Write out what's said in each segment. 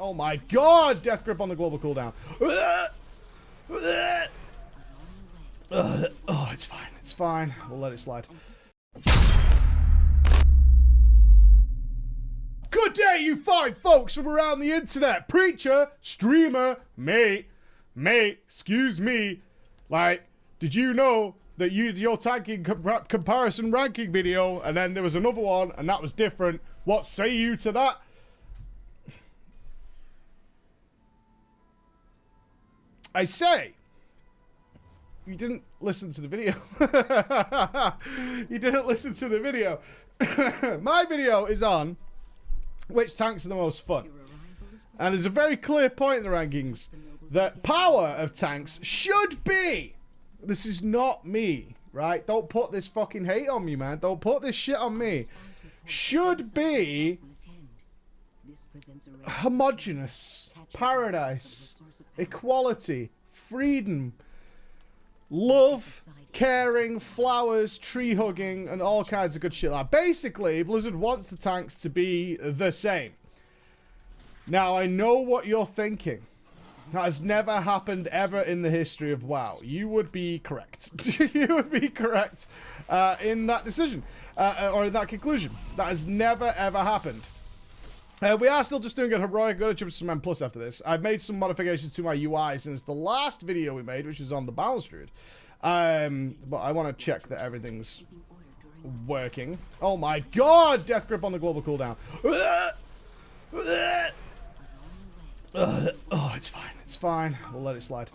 Oh my god! Death grip on the global cooldown. Oh, it's fine. It's fine. We'll let it slide. Good day, you fine folks from around the internet. Preacher, streamer, mate, excuse me. Like, did you know that you did your tanking comparison ranking video, and then there was another one, and that was different? What say you to that? I say, you didn't listen to the video. You didn't listen to the video. My video is on which tanks are the most fun. And there's a very clear point in the rankings that power of tanks should be, this is not me, right? Don't put this fucking hate on me, man. Don't put this shit on me. Should be homogeneous, paradise, equality, freedom, love, caring, flowers, tree hugging, and all kinds of good shit. Like, basically, Blizzard wants the tanks to be the same. Now, I know what you're thinking. That has never happened ever in the history of WoW. You would be correct. You would be correct in that decision, or in that conclusion. That has never, ever happened. We are still just doing a heroic. I'm going to jump to some M+ after this. I've made some modifications to my UI since the last video we made, which was on the Balance Druid. But I want to check that everything's working. Oh my god! Death grip on the global cooldown. Oh, it's fine. It's fine. We'll let it slide.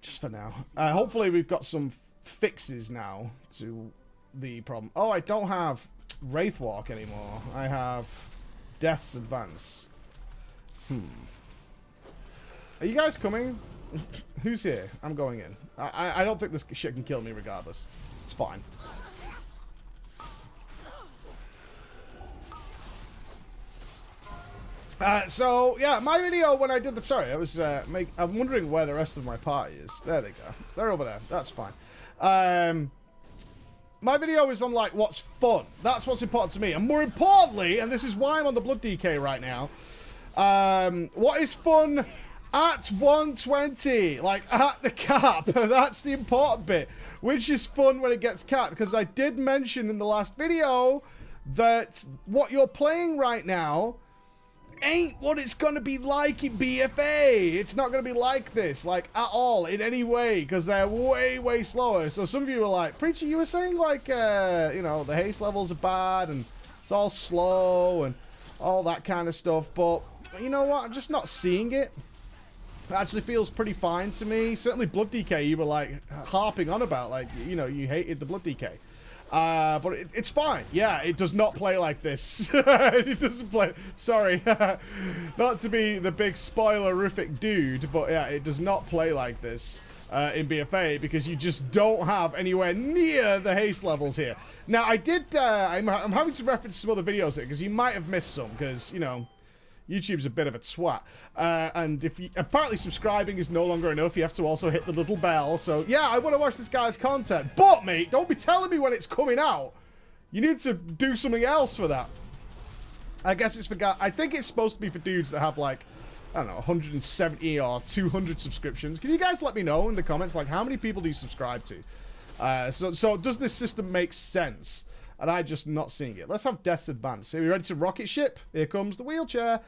Just for now. Hopefully we've got some fixes now to the problem. Oh, I don't have Wraithwalk anymore. I have Death's Advance. Are you guys coming? Who's here? I'm going in. I don't think this shit can kill me regardless. It's fine. So, yeah, my video when I did the... Sorry, I was... I'm wondering where the rest of my party is. There they go. They're over there. That's fine. My video is on, like, what's fun. That's what's important to me. And more importantly, and this is why I'm on the Blood DK right now, what is fun at 120? Like, at the cap. That's the important bit. Which is fun when it gets capped. Because I did mention in the last video that what you're playing right now ain't what it's going to be like in BFA. It's not going to be like this, like, at all, in any way, because they're way, way slower. So some of you are like, Preacher, you were saying, like, you know, the haste levels are bad, and it's all slow, and all that kind of stuff, but, you know what, I'm just not seeing it. It actually feels pretty fine to me. Certainly Blood DK, you were, like, harping on about, like, you know, you hated the Blood DK. But it's fine. Yeah, it does not play like this. It doesn't play... Sorry. Not to be the big spoilerific dude, but yeah, it does not play like this in BFA because you just don't have anywhere near the haste levels here. Now, I did... I'm having to reference some other videos here because you might have missed some because, you know, YouTube's a bit of a twat. And if you... Apparently subscribing is no longer enough. You have to also hit the little bell. So, yeah, I want to watch this guy's content. But, mate, don't be telling me when it's coming out. You need to do something else for that. I guess it's for... I think it's supposed to be for dudes that have, like, I don't know, 170 or 200 subscriptions. Can you guys let me know in the comments, like, how many people do you subscribe to? So does this system make sense? And I'm just not seeing it. Let's have Death's Advance. Are you ready to rocket ship? Here comes the wheelchair.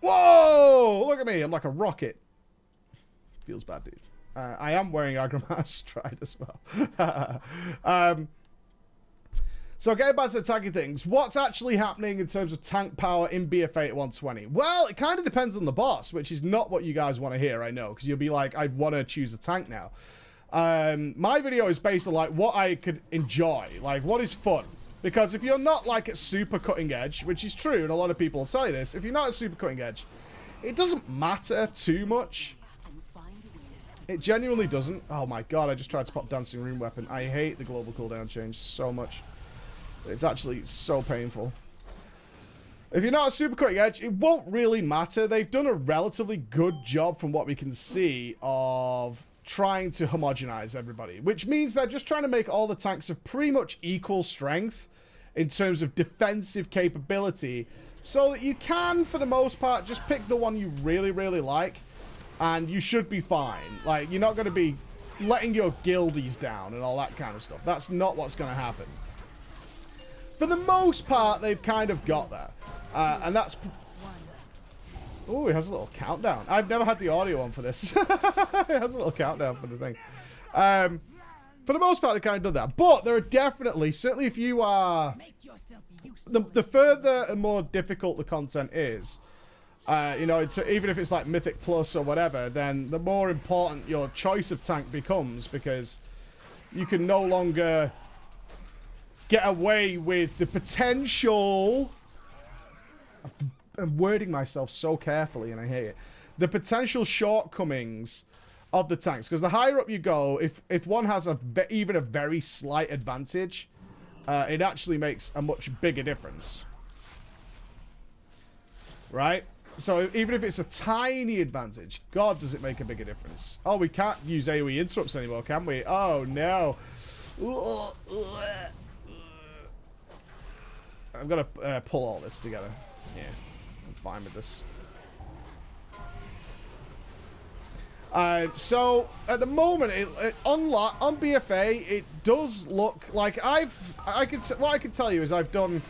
Whoa! Look at me. I'm like a rocket. Feels bad, dude. I am wearing Agromar's Stride as well. So getting back to the tanky things. What's actually happening in terms of tank power in BFA at 120? Well, it kind of depends on the boss, which is not what you guys want to hear, I know. Because you'll be like, I want to choose a tank now. My video is based on, like, what I could enjoy. Like, what is fun. Because if you're not, like, at super cutting edge, which is true, and a lot of people will tell you this, if you're not at super cutting edge, it doesn't matter too much. It genuinely doesn't. Oh my god, I just tried to pop Dancing Rune Weapon. I hate the global cooldown change so much. It's actually so painful. If you're not at super cutting edge, it won't really matter. They've done a relatively good job from what we can see of trying to homogenize everybody, which means they're just trying to make all the tanks of pretty much equal strength in terms of defensive capability so that you can, for the most part, just pick the one you really, really like, and you should be fine. Like, you're not going to be letting your guildies down and all that kind of stuff. That's not what's going to happen. For the most part, they've kind of got that. And that's... Oh, it has a little countdown. I've never had the audio on for this. It has a little countdown for the thing. For the most part, they've kind of done that. But there are definitely, certainly if you are... The further and more difficult the content is, you know, even if it's like Mythic Plus or whatever, then the more important your choice of tank becomes, because you can no longer get away with the potential... I'm wording myself so carefully and I hate it. The potential shortcomings of the tanks. Because the higher up you go, if one has even a very slight advantage, it actually makes a much bigger difference. Right? So even if it's a tiny advantage, God, does it make a bigger difference. Oh, we can't use AoE interrupts anymore, can we? Oh, no. I'm going to pull all this together. Yeah, I'm fine with this. So at the moment, on BFA, it does look like what I can tell you is I've done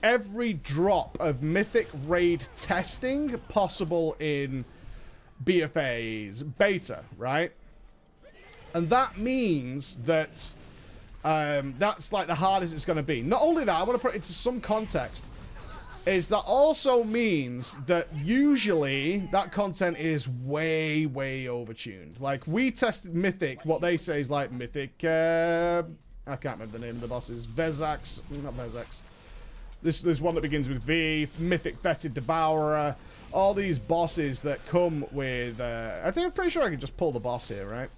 every drop of Mythic Raid testing possible in BFA's beta, right? And that means that that's like the hardest it's going to be. Not only that, I want to put it into some context. Is that also means that usually that content is way, way overtuned. Like, we tested Mythic, what they say is like Mythic, I can't remember the name of the bosses, Vezax, not Vezax. There's one that begins with V, Mythic Fetid Devourer, all these bosses that come with, I'm pretty sure I can just pull the boss here, right?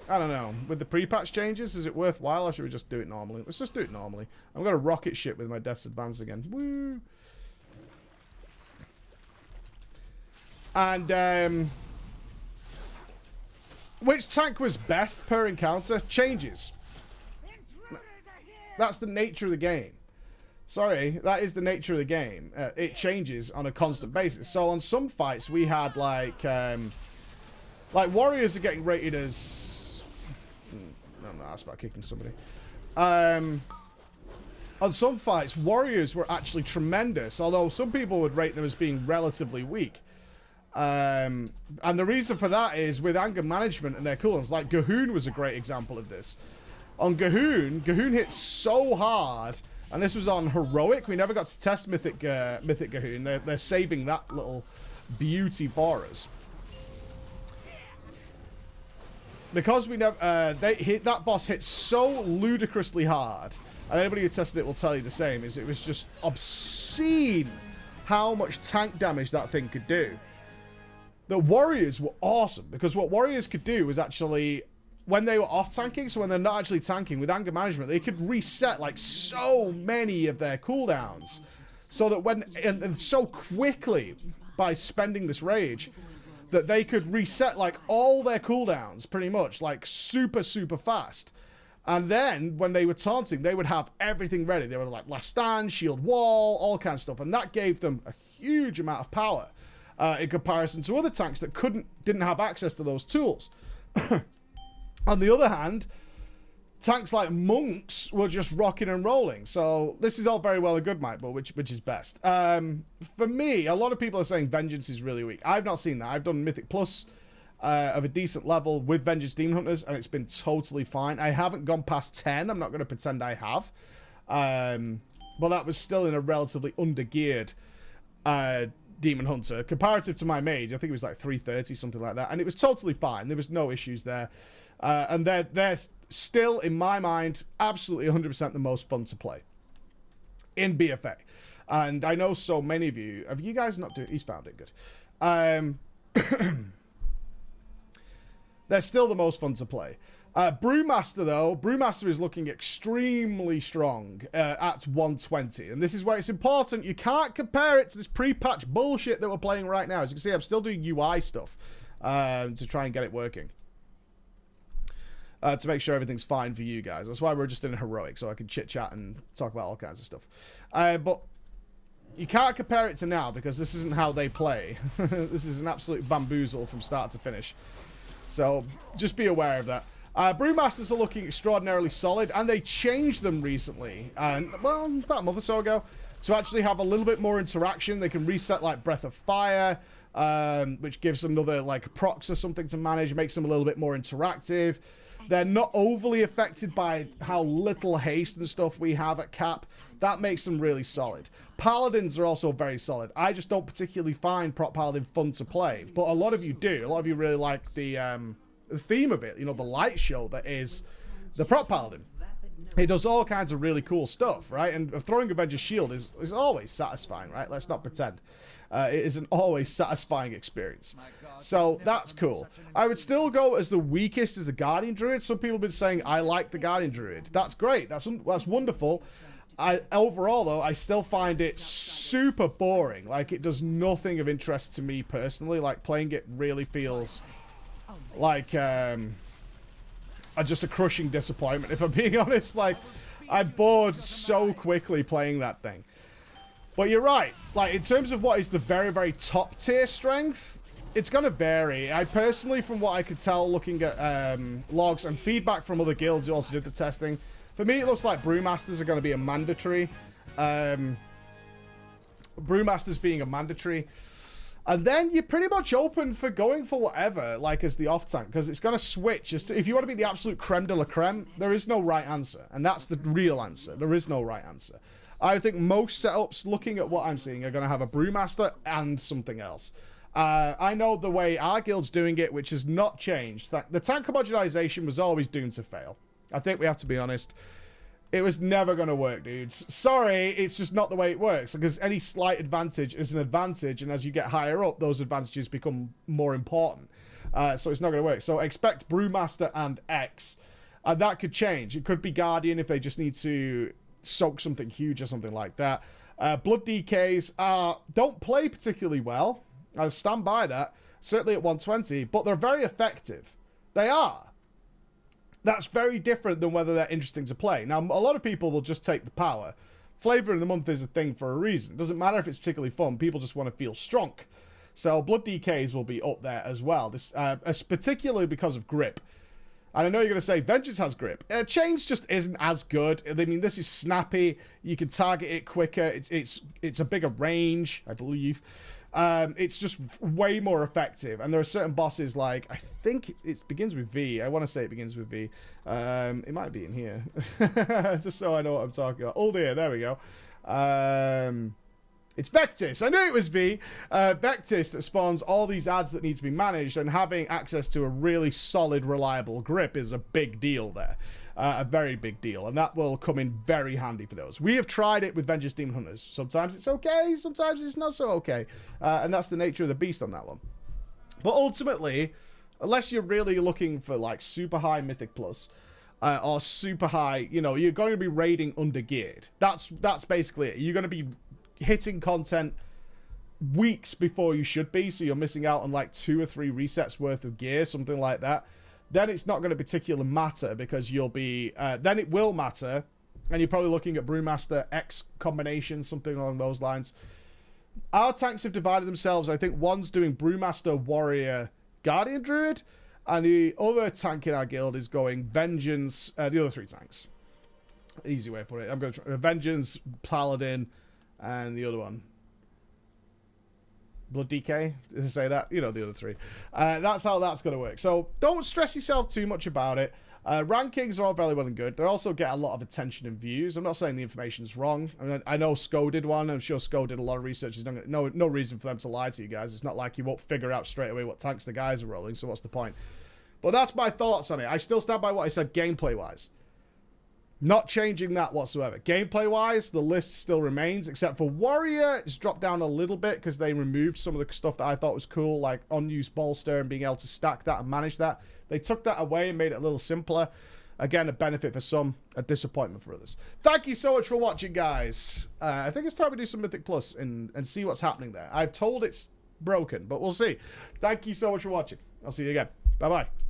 I don't know. With the pre-patch changes, is it worthwhile or should we just do it normally? Let's just do it normally. I'm going to rocket ship with my Death's Advance again. Woo! And, which tank was best per encounter? Changes. That's the nature of the game. Sorry, that is the nature of the game. It changes on a constant basis. So on some fights, we had, like warriors are getting rated as... I'm not asked about kicking somebody. On some fights, warriors were actually tremendous, although some people would rate them as being relatively weak. And the reason for that is with anger management and their cooldowns. Like Gahoon was a great example of this. On Gahoon hit so hard, and this was on Heroic. We never got to test Mythic Gahoon. They're saving that little beauty for us. Because we never, that boss hit so ludicrously hard, and anybody who tested it will tell you the same, is it was just obscene how much tank damage that thing could do. The warriors were awesome, because what warriors could do was actually, when they were off tanking, so when they're not actually tanking, with anger management, they could reset like so many of their cooldowns, so that and so quickly by spending this rage, that they could reset like all their cooldowns pretty much like super, super fast. And then when they were taunting, they would have everything ready. They were like last stand, shield wall, all kinds of stuff, and that gave them a huge amount of power. In comparison to other tanks that didn't have access to those tools. On the other hand, tanks like monks were just rocking and rolling. So this is all very well and good, Mike, but which is best? For me, a lot of people are saying Vengeance is really weak. I've not seen that. I've done Mythic Plus of a decent level with Vengeance Demon Hunters, and it's been totally fine. I haven't gone past 10. I'm not going to pretend I have. But that was still in a relatively under-geared Demon Hunter. Comparative to my mage, I think it was like 330, something like that. And it was totally fine. There was no issues there. And they're still, in my mind, absolutely 100% the most fun to play in BFA. And I know so many of you... Have you guys not doing... He's found it, good. They're still the most fun to play. Brew Master, though, Brew Master is looking extremely strong at 120. And this is where it's important. You can't compare it to this pre-patch bullshit that we're playing right now. As you can see, I'm still doing UI stuff to try and get it working. To make sure everything's fine for you guys. That's why we're just in Heroic, so I can chit-chat and talk about all kinds of stuff. But You can't compare it to now because this isn't how they play. This is an absolute bamboozle from start to finish. So just be aware of that. Brew Masters are looking extraordinarily solid, and they changed them recently, well, about a month or so ago, to actually have a little bit more interaction. They can reset like Breath of Fire, which gives another like procs or something to manage, makes them a little bit more interactive. They're not overly affected by how little haste and stuff we have at cap. That makes them really solid. Paladins are also very solid. I just don't particularly find Prot Paladin fun to play, but a lot of you do. A lot of you really like the theme of it, you know, the light show that is the Prot Paladin. It does all kinds of really cool stuff, right? And throwing Avenger's Shield is always satisfying, right? Let's not pretend. It is an always satisfying experience. So that's cool. I would still go as the weakest as the Guardian Druid. Some people have been saying, I like the Guardian Druid. That's great. That's wonderful. Overall, though, I still find it super boring. Like, it does nothing of interest to me personally. Like, playing it really feels like just a crushing disappointment, if I'm being honest. Like, I'm bored so quickly playing that thing. But you're right. Like, in terms of what is the very, very top tier strength, it's going to vary. I personally, from what I could tell looking at logs and feedback from other guilds who also did the testing, for me, it looks like Brew Masters are going to be a mandatory. Brew Masters being a mandatory. And then you're pretty much open for going for whatever, like as the off tank, because it's going to switch. If you want to be the absolute creme de la creme, there is no right answer. And that's the real answer. There is no right answer. I think most setups, looking at what I'm seeing, are going to have a Brewmaster and something else. I know the way our guild's doing it, which has not changed. The tank homogenization was always doomed to fail. I think we have to be honest. It was never going to work, dudes. Sorry, it's just not the way it works. Because any slight advantage is an advantage, and as you get higher up, those advantages become more important. So it's not going to work. So expect Brewmaster and X. That could change. It could be Guardian if they just need to soak something huge or something like that. Blood DKs don't play particularly well. I stand by that. Certainly at 120, but they're very effective. They are. That's very different than whether they're interesting to play. Now, a lot of people will just take the power. Flavor of the month is a thing for a reason. It doesn't matter if it's particularly fun. People just want to feel strong. So Blood DKs will be up there as well. This, particularly because of grip. And I know you're going to say Vengeance has grip. Chains just isn't as good. I mean, this is snappy. You can target it quicker. It's a bigger range, I believe. It's just way more effective. And there are certain bosses like, I think it begins with V. I want to say it begins with V. It might be in here. Just so I know what I'm talking about. Oh dear, there we go. It's Vectis. I knew it was V. Vectis that spawns all these ads that need to be managed, and having access to a really solid, reliable grip is a big deal there. A very big deal, and that will come in very handy for those. We have tried it with Vengeance Demon Hunters. Sometimes it's okay, sometimes it's not so okay. And that's the nature of the beast on that one. But ultimately, unless you're really looking for like super high Mythic Plus, or super high, you know, you're going to be raiding under geared. That's basically it. You're going to be hitting content weeks before you should be, so you're missing out on like 2 or 3 resets worth of gear, something like that. Then it's not going to particularly matter, because you'll be then it will matter, and you're probably looking at Brewmaster X combination, something along those lines. Our tanks have divided themselves. I think one's doing Brewmaster, Warrior, Guardian Druid, and the other tank in our guild is going Vengeance, the other 3 tanks. Easy way to put it. I'm going to try Vengeance, Paladin, and the other one, Blood DK, did I say that? You know, the other 3. That's how that's going to work. So don't stress yourself too much about it. Rankings are all very well and good. They also get a lot of attention and views. I'm not saying the information's wrong. I mean, I know Sko did one. I'm sure Sko did a lot of research. There's no reason for them to lie to you guys. It's not like you won't figure out straight away what tanks the guys are rolling, so what's the point? But that's my thoughts on it. I still stand by what I said gameplay-wise. Not changing that whatsoever. Gameplay-wise, the list still remains, except for Warrior. It's dropped down a little bit because they removed some of the stuff that I thought was cool, like unused bolster and being able to stack that and manage that. They took that away and made it a little simpler. Again, a benefit for some, a disappointment for others. Thank you so much for watching, guys. I think it's time to do some Mythic Plus and see what's happening there. I've told it's broken, but we'll see. Thank you so much for watching. I'll see you again. Bye-bye.